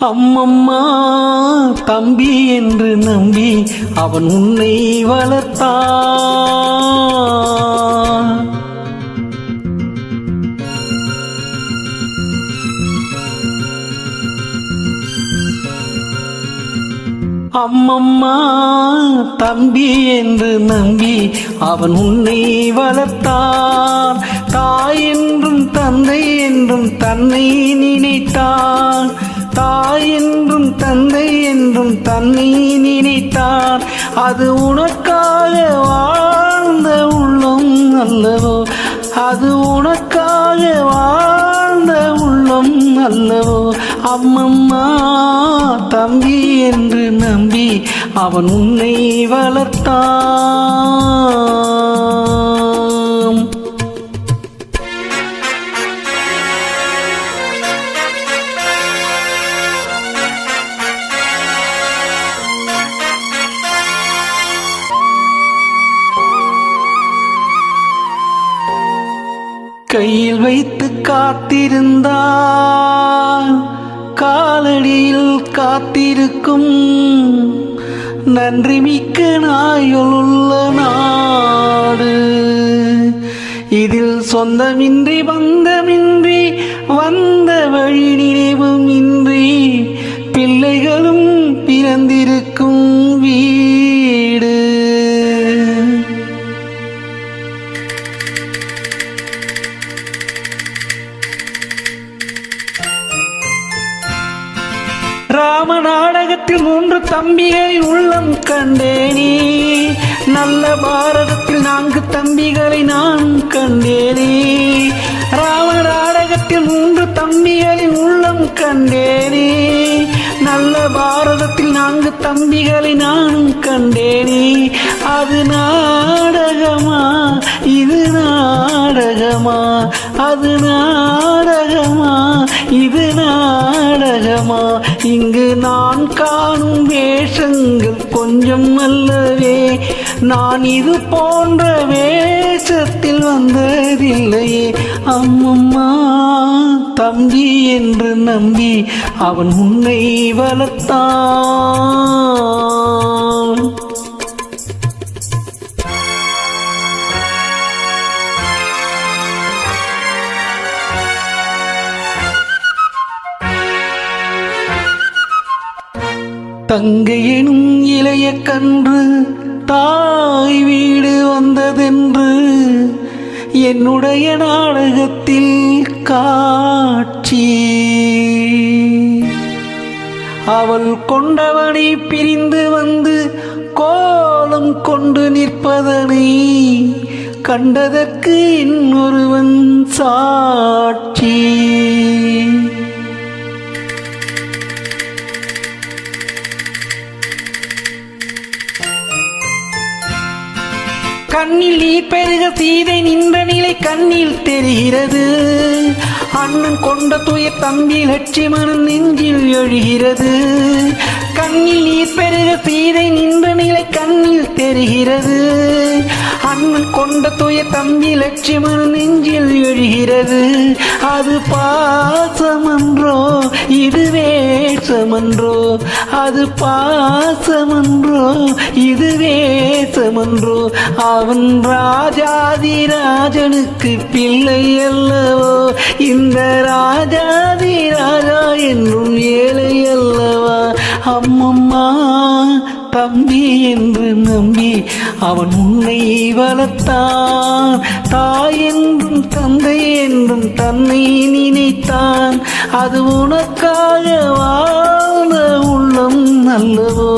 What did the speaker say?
அம்மம்மா தம்பி என்று நம்பி அவன் உன்னை வளர்த்தான். அம்மம்மா தம்பி என்று நம்பி அவன் உன்னை வளர்த்தான். தாய் என்றும் தந்தை என்றும் தன்னை நினைத்தான். தாய் என்றும் தந்தை என்றும் தன்னை நினைத்தான். அது உனக்காக வாழ்ந்த உள்ளம் அல்லவோ, அது உனக்காக வாழ்ந்த உள்ளம் அல்லவோ. அம்மம்மா தம்பி என்று நம்பி அவன் உன்னை வளர்த்தான். கையில் வைத்து காத்திருந்தால் காலடியில் காத்திருக்கும் நன்றி மிக்க நாயுள்ள நாடு. இதில் சொந்தமின்றி பந்தமின்றி வந்த வழி நினைவும் இன்றி பிள்ளைகளும் பிறந்திருக்கும் வீடு. ராம நாடகத்தில் 3 தம்பிகளை உள்ளம் கண்டேனே. நல்ல பாரதத்தில் 4 தம்பிகளை நான் கண்டேனே. ராம நாடகத்தில் 3 தம்பிகளின் உள்ளம் கண்டேனே. நல்ல பாரதத்தில் 4 தம்பிகளை நான் கண்டேனே. அது நாடகமா இது நாடகமா, அது நாடகமா இது நாடகமா. இங்கு நான் காணும் வேஷங்கள் கொஞ்சம் அல்லவே. நான் இது போன்ற வேஷத்தில் வந்ததில்லையே. அம்மம்மா தம்பி என்று நம்பி அவன் உன்னை வளர்த்தான். தங்கை எனும் இளைய கன்று தாய் வீடு வந்ததென்று என்னுடைய நாடகத்தில் காட்சி. அவள் கொண்டவனை பிரிந்து வந்து கோலம் கொண்டு நிற்பதனை கண்டதற்கு இன்னொருவன் சாட்சி. கண்ணில் நீர் பெருக சீதை நின்ற நிலை கண்ணில் தெரிகிறது. அண்ணன் கொண்ட துயர் தம்பி லட்சுமணன் நெஞ்சில் எழுகிறது. கண்ணில் நீர் பெருக சீதை நின்ற நிலை கண்ணில் தெரிகிறது. அண்ணன் கொண்ட துயர் தம்பி லட்சுமணன் நெஞ்சில் எழுகிறது. அது பாசமன்றோ இது வேஷமன்றோ, அது பாசமன்றோ இது வேஷமன்றோ. அவன் ராஜாதி ராஜனுக்கு பிள்ளை அல்லவோ, இந்த ராஜாதி ராஜா என்றும் ஏழை அல்லவா. அம்மம்மா தம்பி என்று நம்பி அவன் உன்னை வளர்த்தான். தாய் என்றும் தந்தை என்றும் தன்னை நினைத்தான். அது உனக்காக வாழ்ந்த உள்ளம் நல்லவோ.